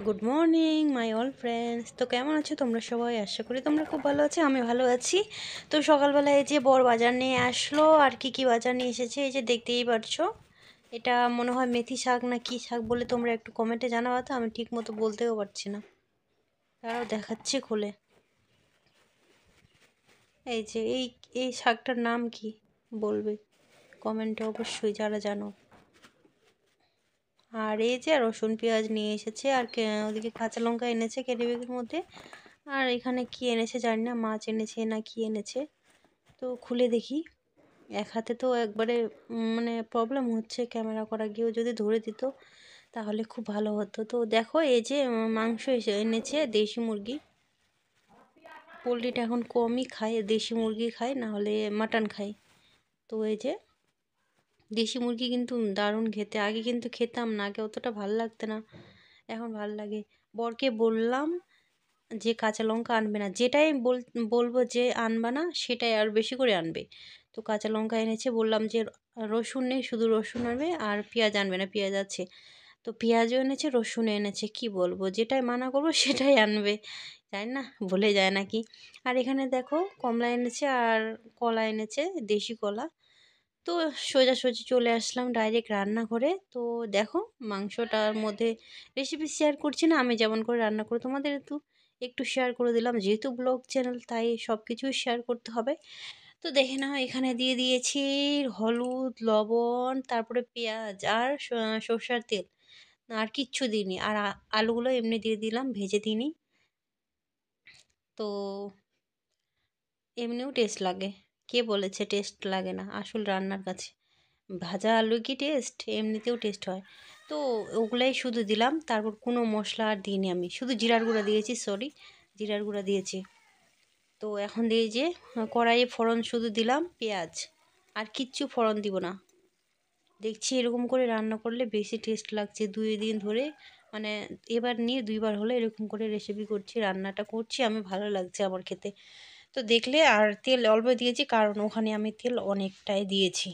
Good morning my all friends. তো কেমন আছো তোমরা সবাই? আশা করি তোমরা খুব ভালো আছো, আমি ভালো আছি। তো সকালবেলা এই যে বর বাজার নিয়ে আসলো, আর কি বাজার নিয়ে এসেছে এই যে দেখতেই পারছো। এটা মনে হয় মেথি শাক না কি শাক বলে, তোমরা একটু কমেন্টে জানাবা তো, আমি ঠিক মতো বলতেও পারছি না। তারাও দেখাচ্ছি খুলে। এই যে এই শাকটার নাম কি বলবে কমেন্টে অবশ্যই যারা জানো। আর এই যে রসুন পেঁয়াজ নিয়ে এসেছে, আর ওদিকে কাঁচা লঙ্কা এনেছে ক্যারিব্যাগের মধ্যে। আর এখানে কি এনেছে জানি না, মাছ এনেছে না কি এনেছে। তো খুলে দেখি। এক হাতে তো একবারে মানে প্রবলেম হচ্ছে, ক্যামেরা করা গিয়েও যদি ধরে দিত তাহলে খুব ভালো হতো। তো দেখো এই যে মাংস এনেছে দেশি মুরগি। পোলট্রিটা এখন কমই খায়, দেশি মুরগি খায়, না হলে মাটন খায়। তো এই যে দেশি মুরগি কিন্তু দারুণ খেতে, আগে কিন্তু খেতাম না, আগে অতটা ভালো লাগতো না, এখন ভালো লাগে। বরকে বললাম যে কাঁচা লঙ্কা আনবে না, যেটাই বলবো যে আনবা না সেটাই আর বেশি করে আনবে। তো কাঁচা লঙ্কা এনেছে, বললাম যে রসুন নেই, শুধু রসুন আনবে, আর পেঁয়াজ আনবে না, পেঁয়াজ আছে। তো পেঁয়াজও এনেছে, রসুনও এনেছে, কি বলবো, যেটাই মানা করবো সেটাই আনবে, জানি না ভুলে যায় নাকি। আর এখানে দেখো কমলা এনেছে আর কলা এনেছে, দেশি কলা। তো সোজাসুজি চলে আসলাম ডাইরেক্ট রান্না করে। তো দেখো মাংসটার মধ্যে রেসিপি শেয়ার করছি না, আমি যেমন করে রান্না করি তোমাদের একটু একটু শেয়ার করে দিলাম, যেহেতু ব্লগ চ্যানেল তাই সব কিছুই শেয়ার করতে হবে। তো দেখে নাও এখানে দিয়ে দিয়েছি হলুদ, লবণ, তারপরে পেঁয়াজ আর সর্ষার তেল, আর কিচ্ছু দিইনি। আর আলুগুলো এমনি দিয়ে দিলাম, ভেজে দিইনি। তো এমনিও টেস্ট লাগে, কে বলেছে টেস্ট লাগে না? আসল রান্নার কাছে ভাজা আলু কি টেস্ট, এমনিতেও টেস্ট হয়। তো ওগুলাই শুধু দিলাম, তারপর কোনো মশলা আর দিইনি, আমি শুধু জিরার গুঁড়া দিয়েছি, সরি জিরার গুঁড়া দিয়েছি। তো এখন দিয়ে যে কড়াইয়ে ফোড়ন শুধু দিলাম পেঁয়াজ, আর কিচ্ছু ফোড়ন দিব না। দেখছি এরকম করে রান্না করলে বেশি টেস্ট লাগছে, 2 দিন ধরে মানে এবার নিয়ে 2বার হলো এরকম করে রেসিপি করছি, রান্নাটা করছি আমি, ভালো লাগছে আমার খেতে। তো দেখলে, আর তেল অল্প দিয়েছি কারণ ওখানে আমি তেল অনেকটাই দিয়েছি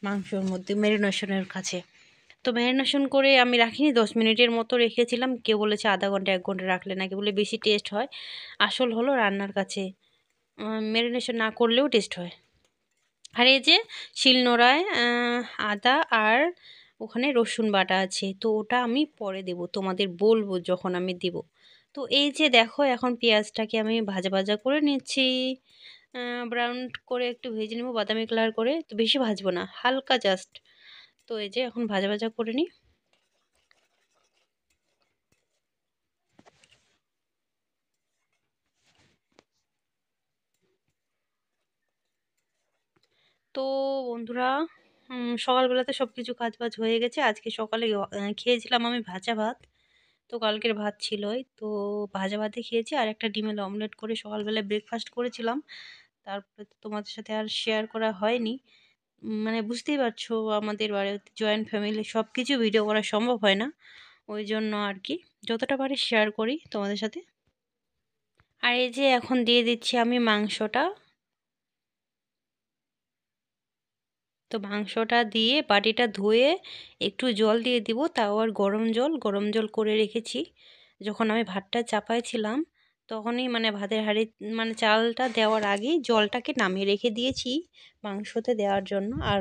মাংসর মধ্যে ম্যারিনেশনের কাছে। তো ম্যারিনেশন করে আমি রাখিনি, 10 মিনিটের মতো রেখেছিলাম, কেউ বলেছে আধা ঘন্টা 1 ঘন্টা রাখলে নাকি বলে বেশি টেস্ট হয়। আসল হলো রান্নার কাছে ম্যারিনেশন না করলেও টেস্ট হয়। আর এই যে শিলনোড়ায় আদা আর ওখানে রসুন বাটা আছে, তো ওটা আমি পরে দেব, তোমাদের বলবো যখন আমি দেব। তো এই যে দেখো এখন পেঁয়াজটাকে আমি ভাজা ভাজা করে নিচ্ছি, ব্রাউন করে একটু ভেজে নেবো, বাদামি কালার করে, তো বেশি ভাজবো না, হালকা জাস্ট। তো এই যে এখন ভাজা ভাজা করে নিই। তো বন্ধুরা, সকালবেলাতে সব কিছু কাজ বাজ হয়ে গেছে। আজকে সকালে খেয়েছিলাম আমি ভাজা ভাত, তো কালকের ভাত ছিলই, তো ভাজা ভাতে খেয়েছি, আর একটা ডিমের অমলেট করে সকালবেলায় ব্রেকফাস্ট করেছিলাম। তারপরে তো তোমাদের সাথে আর শেয়ার করা হয়নি। মানে বুঝতেই পারছো আমাদের বাড়িতে জয়েন্ট ফ্যামিলি, সব কিছু ভিডিও করা সম্ভব হয় না, ওই জন্য আর কি যতটা পারি শেয়ার করি তোমাদের সাথে। আর এই যে এখন দিয়ে দিচ্ছি আমি মাংসটা। তো মাংসটা দিয়ে বাটিটা ধুয়ে একটু জল দিয়ে দিব, তাও আর গরম জল, গরম জল করে রেখেছি। যখন আমি ভাতটা চাপাইছিলাম তখনই মানে ভাতের হাঁড়ি মানে চালটা দেওয়ার আগেই জলটাকে নামিয়ে রেখে দিয়েছি মাংসতে দেওয়ার জন্য। আর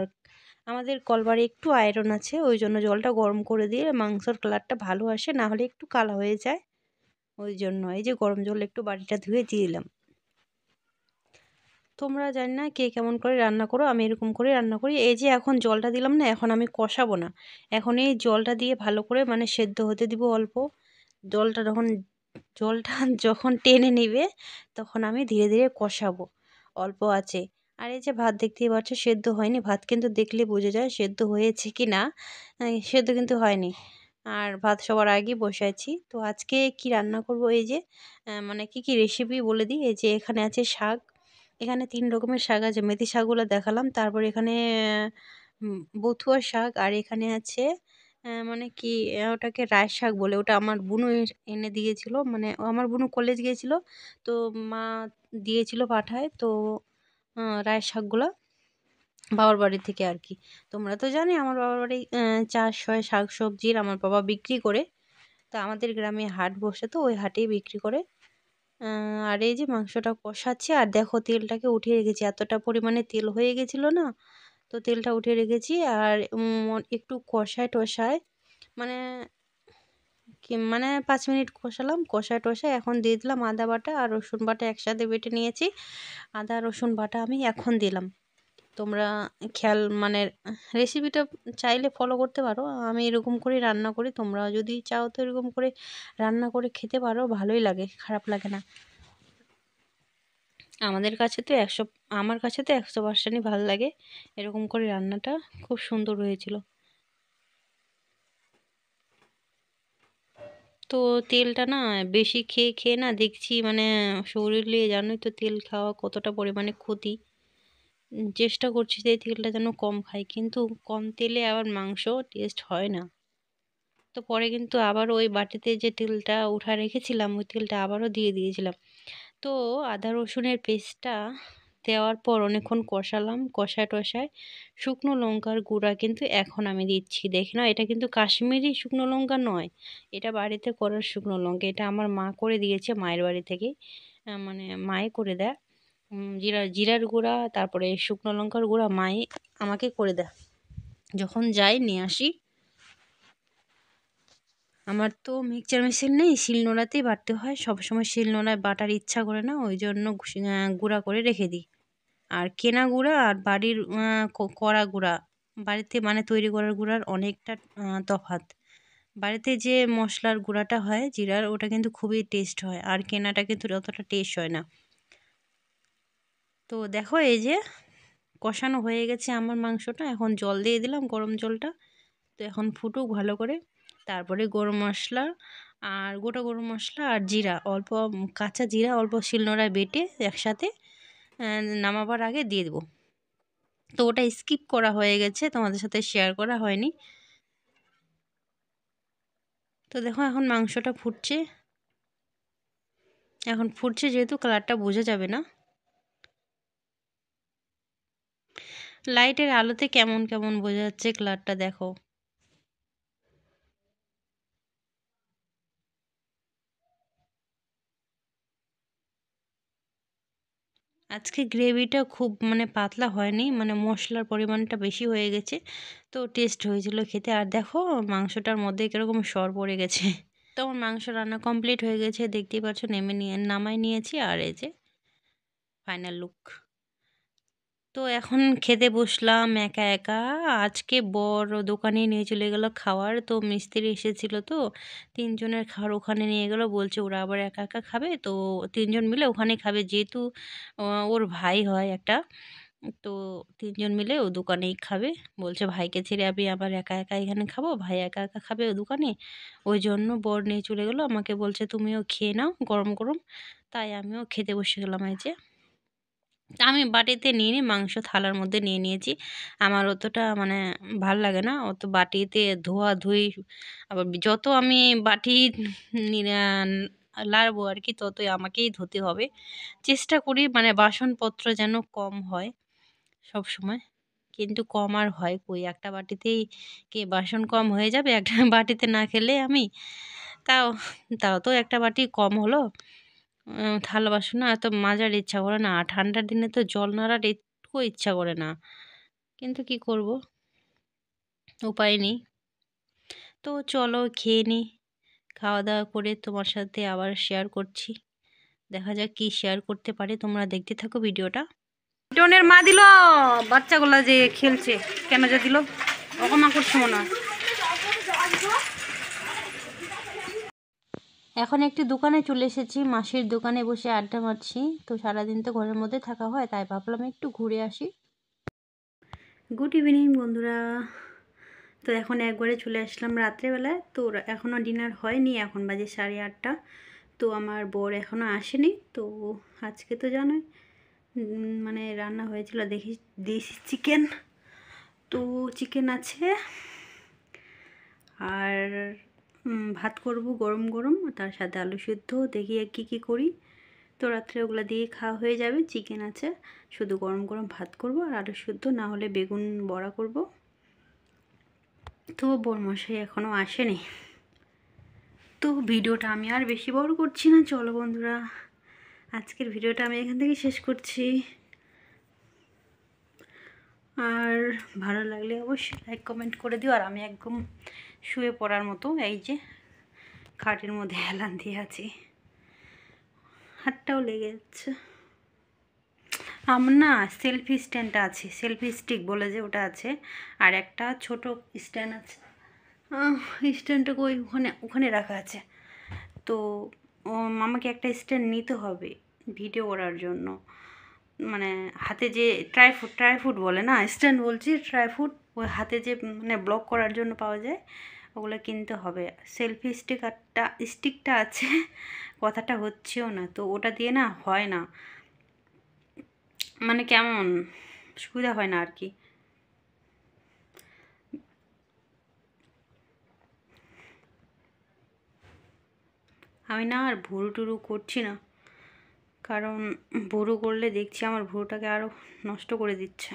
আমাদের কলবারে একটু আয়রন আছে, ওই জন্য জলটা গরম করে দিয়ে মাংসর কালারটা ভালো আসে, না হলে একটু কালো হয়ে যায়। ওই জন্য এই যে গরম জল একটু বাটিটা ধুয়ে দিয়ে দিলাম। তোমরা জানি না কে কেমন করে রান্না করো, আমি এরকম করে রান্না করি। এই যে এখন জলটা দিলাম না, এখন আমি কষাবো না, এখন এই জলটা দিয়ে ভালো করে মানে সেদ্ধ হতে দিব অল্প। জলটা যখন জলটা যখন টেনে নিবে তখন আমি ধীরে ধীরে কষাবো অল্প আছে। আর এই যে ভাত দেখতেই পাচ্ছ সেদ্ধ হয়নি, ভাত কিন্তু দেখলে বোঝা যায় সেদ্ধ হয়েছে কি না, সেদ্ধ কিন্তু হয়নি। আর ভাত সবার আগে বসাইছি। তো আজকে কি রান্না করব, এই যে মানে কি রেসিপি বলে দিই। এই যে এখানে আছে শাক, এখানে 3 রকমের শাক আছে, মেথি শাকগুলো দেখালাম, তারপর এখানে বথুয়া শাক, আর এখানে আছে মানে কি ওটাকে রায় শাক বলে, ওটা আমার বুনু এনে দিয়েছিল, মানে আমার বুনু কলেজ গিয়েছিল, তো মা দিয়েছিল পাঠায়। তো রায় শাকগুলো বাবার বাড়ি থেকে আর কি। তোমরা তো জানি আমার বাবার বাড়ি চাষ হয় শাক সবজির, আমার বাবা বিক্রি করে। তো তো আমাদের গ্রামে হাট বসে, তো ওই হাটেই বিক্রি করে। আর এই যে মাংসটা কষাচ্ছি, আর দেখো তেলটাকে উঠিয়ে রেখেছি, এতটা পরিমাণে তেল হয়ে গেছিলো না, তো তেলটা উঠিয়ে রেখেছি। আর একটু কষায় টষায় মানে মানে 5 মিনিট কষালাম, কষায় টষায় এখন দিয়ে দিলাম আদা বাটা আর রসুন বাটা একসাথে বেটে নিয়েছি। আদা রসুন বাটা আমি এখন দিলাম। তোমরা খেয়াল মানে রেসিপিটা চাইলে ফলো করতে পারো, আমি এরকম করে রান্না করি, তোমরাও যদি চাও তো এরকম করে রান্না করে খেতে পারো, ভালোই লাগে, খারাপ লাগে না। আমাদের কাছে তো আমার কাছে তো 100%ই ভালো লাগে। এরকম করে রান্নাটা খুব সুন্দর হয়েছিল। তো তেলটা না বেশি খেয়ে খেয়ে না দেখছি মানে শরীরে, জানোই তো তেল খাওয়া কতটা পরিমাণে ক্ষতি। চেষ্টা করছি যে এই তেলটা যেন কম খাই, কিন্তু কম তেলে আবার মাংস টেস্ট হয় না। তো পরে কিন্তু আবার ওই বাটিতে যে তেলটা উঠা রেখেছিলাম ওই তেলটা আবারও দিয়ে দিয়েছিলাম। তো আদা রসুনের পেস্টটা দেওয়ার পর অনেকক্ষণ কষালাম, কষায় টষায় শুকনো লঙ্কার গুঁড়া কিন্তু এখন আমি দিচ্ছি। দেখে না, এটা কিন্তু কাশ্মীরি শুকনো লঙ্কা নয়, এটা বাড়িতে করার শুকনো লঙ্কা, এটা আমার মা করে দিয়েছে মায়ের বাড়ি থেকে। মানে মায়ে করে দেয়। জিরার গুঁড়া, তারপরে শুকনো লঙ্কার গুঁড়া মায়ে আমাকে করে দেয়, যখন যাই নিয়ে আসি। আমার তো মিক্সচার মেশিন নেই, শিলনোড়াতেই বাটতে হয়, সবসময় শিলনোড়ায় বাটার ইচ্ছা করে না, ওই জন্য গুঁড়া করে রেখে দিই। আর কেনা গুঁড়া আর বাড়ির করা গুঁড়া, বাড়িতে মানে তৈরি করার গুঁড়ার অনেকটা তফাৎ। বাড়িতে যে মশলার গুঁড়াটা হয় জিরার, ওটা কিন্তু খুবই টেস্ট হয়, আর কেনাটা কিন্তু অতটা টেস্ট হয় না। তো দেখো এই যে কষানো হয়ে গেছে আমার মাংসটা, এখন জল দিয়ে দিলাম, গরম জলটা। তো এখন ফুটুক ভালো করে, তারপরে গরম মশলা আর গোটা গরম মশলা আর জিরা অল্প, কাঁচা জিরা অল্প শিলনোড়ায় বেটে একসাথে নামাবার আগে দিয়ে দেবো। তো ওটা স্কিপ করা হয়ে গেছে, তোমাদের সাথে শেয়ার করা হয়নি। তো দেখো এখন মাংসটা ফুটছে, এখন ফুটছে যেহেতু কালারটা বোঝা যাবে না, লাইটের আলোতে কেমন কেমন বোঝা যাচ্ছে কালারটা দেখো। আজকে গ্রেভিটা খুব মানে পাতলা হয়নি, মানে মশলার পরিমাণটা বেশি হয়ে গেছে, তো টেস্ট হয়েছিল খেতে। আর দেখো মাংসটার মধ্যে কীরকম সর পড়ে গেছে। তো আমার মাংস রান্না কমপ্লিট হয়ে গেছে, দেখতেই পাচ্ছ, নামাই নিয়েছি, আর এই যে ফাইনাল লুক। তো এখন খেতে বসলাম একা একা। আজকে বড় দোকানে নিয়ে চলে গেল খাওয়ার, তো মিস্ত্রি এসেছিল, তো 3 জনের খাওয়ার ওখানে নিয়ে গেল, বলছে ওরা আবার একা একা খাবে, তো 3জন মিলে ওখানে খাবে, যেহেতু ওর ভাই হয় একটা, তো 3জন মিলে ও দোকানেই খাবে। বলছে ভাইকে ছেড়ে আমি আবার একা একা এখানে খাবো, ভাই একা একা খাবে ও দোকানে, ওই জন্য বর নিয়ে চলে গেলো। আমাকে বলছে তুমিও খেয়ে নাও গরম গরম, তাই আমিও খেতে বসে গেলাম। এই যে আমি বাটিতে নিয়ে নিই, মাংস থালার মধ্যে নিয়ে নিয়েছি। আমার অতটা মানে ভাল লাগে না অত বাটিতে ধোয়াধুয়ি, আবার যত আমি বাটি লাড়বো আর কি, ততই আমাকেই ধুতে হবে। চেষ্টা করি মানে বাসনপত্র যেন কম হয় সব সময়, কিন্তু কম আর হয় কই, একটা বাটিতেই কি বাসন কম হয়ে যাবে একটা বাটিতে না খেলে আমি? তাও তাও তো একটা বাটি কম হলো। থালা বাসন না এত মাজার ইচ্ছা করে না, আর ঠান্ডার দিনে তো জল নাড়ার একটুও ইচ্ছা করে না, কিন্তু কি করব, উপায় নেই। তো চলো খেয়ে নিই, খাওয়া দাওয়া করে তোমার সাথে আবার শেয়ার করছি, দেখা যাক কি শেয়ার করতে পারে। তোমরা দেখতে থাকো ভিডিওটা। টনের মা দিল বাচ্চাগুলা যে খেলছে, কেন যে দিল, অকমা করছে মনে হয়। এখন একটি দোকানে চলে এসেছি, মাসির দোকানে বসে আড্ডা মারছি। তো সারাদিন তো ঘরের মধ্যে থাকা হয়, তাই ভাবলাম একটু ঘুরে আসি। গুড ইভিনিং বন্ধুরা। তো এখন একবারে চলে আসলাম রাত্রেবেলায়, তো এখনও ডিনার হয়নি, এখন বাজে 8:30। তো আমার বর এখনও আসেনি। তো আজকে তো জানোই মানে রান্না হয়েছিল, দিয়েছি চিকেন। তো চিকেন আছে, আর ভাত করব গরম গরম, তার সাথে আলু সিদ্ধ, দেখি কী কী করি। তো রাত্রে ওগুলো দিয়ে খাওয়া হয়ে যাবে। চিকেন আছে, শুধু গরম গরম ভাত করব আর আলু সিদ্ধ, না হলে বেগুন বড়া করব। তো বরমশাই এখনও আসেনি। তো ভিডিওটা আমি আর বেশি বড় করছি না, চলো বন্ধুরা আজকের ভিডিওটা আমি এখান থেকে শেষ করছি। আর ভালো লাগলে অবশ্যই লাইক কমেন্ট করে দিও। আর আমি একদম শুয়ে পড়ার মতো এই যে খাটের মধ্যে হেলান দিয়ে আছি, হাতটাও লেগে যাচ্ছে। আমার না সেলফি স্ট্যান্ডটা আছে, সেলফি স্টিক বলে যে ওটা আছে, আর একটা ছোট স্ট্যান্ড আছে। স্ট্যান্ডটা ওখানে ওখানে রাখা আছে। তো আমাকে একটা স্ট্যান্ড নিতে হবে ভিডিও করার জন্য, মানে হাতে যে ট্রাইফুড বলে না, স্ট্যান্ড বলছি ট্রাইফুড, ওই হাতে যে মানে ব্লগ করার জন্য পাওয়া যায় ওগুলো কিনতে হবে। সেলফি স্টিকটা আছে, কথাটা হচ্ছেও না, তো ওটা দিয়ে না হয় না, মানে কেমন সুবিধা হয় না আর কি। আমি না আর ভুরু টুরু করছি না, কারণ ভুরু করলে দেখছি আমার ভুরুটাকে আরও নষ্ট করে দিচ্ছে।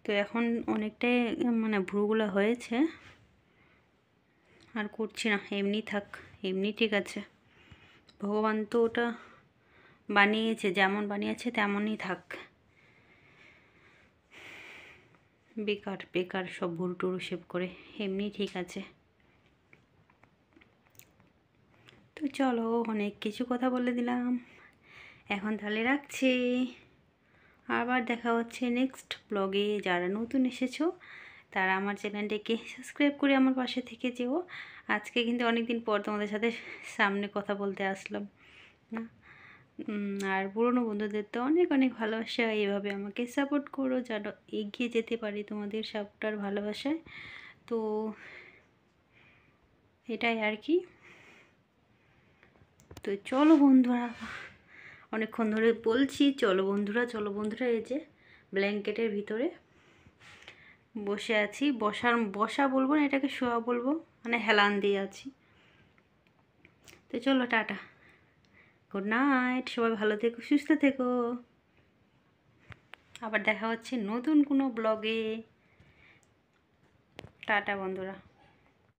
তো এখন অনেকটাই মানে ভুরুগুলো হয়েছে, আর করছি না, এমনি থাক, এমনি ঠিক আছে। ভগবান তো ওটা বানিয়েছে, যেমন বানিয়েছে তেমনই থাক। বেকার বেকার সব ভুরু টুরু শেভ করে, এমনি ঠিক আছে। তো চলো অনেক কিছু কথা বলে দিলাম, এখন তাহলে রাখছি। আবার দেখা হচ্ছে নেক্সট ব্লগে। যারা নতুন এসেছো তারা আমার চ্যানেলটিকে সাবস্ক্রাইব করে আমার পাশে থেকে যেও। আজকে কিন্তু অনেক দিন পর তোমাদের সাথে সামনে কথা বলতে আসলাম না। আর পুরনো বন্ধুদের তো অনেক অনেক ভালোবাসা, এইভাবে আমাকে সাপোর্ট করো যেন এগিয়ে যেতে পারি তোমাদের সাপোর্ট আর ভালোবাসায়। তো এটাই আর কি। তো চলো বন্ধুরা, অনেকক্ষণ ধরে বলছি চলো বন্ধুরা, চলো বন্ধুরা, এই যে ব্ল্যাঙ্কেটের ভিতরে বসে আছি, বসা বলবো না, এটাকে শোয়া বলবো, মানে হেলান দিয়ে আছি। তো চলো টাটা, গুড নাইট, সবাই ভালো থেকো, সুস্থ থেকো। আবার দেখা হচ্ছে নতুন কোনো ব্লগে। টাটা বন্ধুরা।